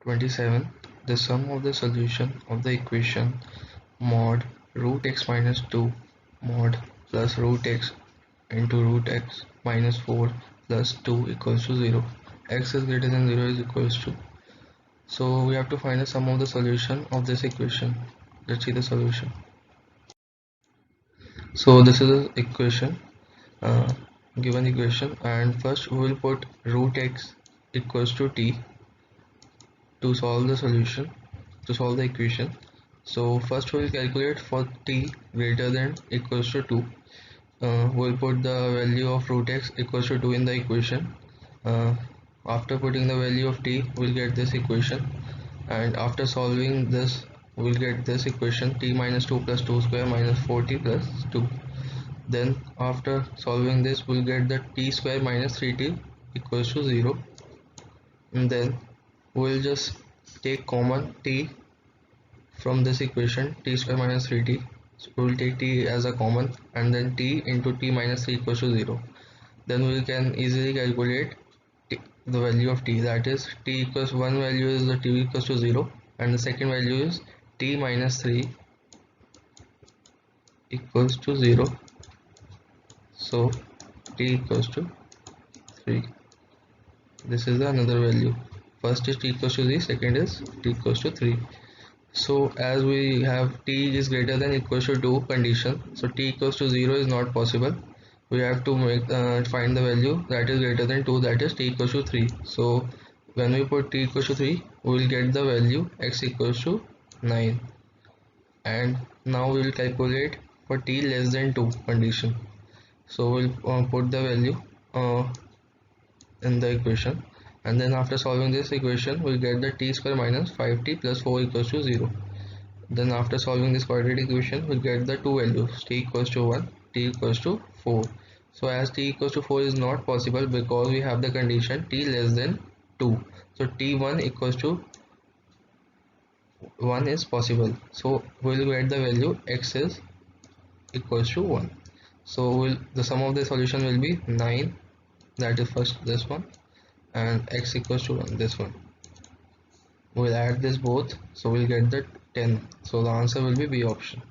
27. The sum of the solution of the equation mod root x minus 2 mod plus root x into root x minus 4 plus 2 equals to 0. X is greater than 0 is equals to. So we have to find the sum of the solution of this equation. Let's see the solution. So this is the equation, given equation, and first we will put root x equals to t to solve the solution, to solve the equation. So first we will calculate for t greater than equals to 2. We'll put the value of root x equals to 2 in the equation. After putting the value of t, we'll get this equation, and after solving this, we'll get this equation: t minus 2 plus 2 square minus 4t plus 2. Then after solving this, we'll get the t square minus 3t equals to 0, and then we'll just take common t from this equation, t square minus 3t. So we will take t as a common, and then t into t minus 3 equals to 0. Then we can easily calculate the value of t, that is t equals, one value is the t equals to 0, and the second value is t minus 3 equals to 0. So t equals to 3. This is another value. First is t equals to 3, second is t equals to 3. So as we have t is greater than equals to 2 condition, so t equals to 0 is not possible. We have to make find the value that is greater than 2, that is t equals to 3. So when we put t equals to 3, we will get the value x equals to 9. And now we will calculate for t less than 2 condition. So we'll put the value in the equation, and then after solving this equation, we'll get the t square minus 5t plus 4 equals to 0. Then after solving this quadratic equation, we'll get the two values: t equals to 1, t equals to 4. So as t equals to 4 is not possible because we have the condition t less than 2. So t1 equals to 1 is possible. So we'll get the value x is equals to 1. So the sum of the solution will be 9, that is first this one, and x equals to 1, this one. We'll add this both, so we'll get the 10. So the answer will be B option.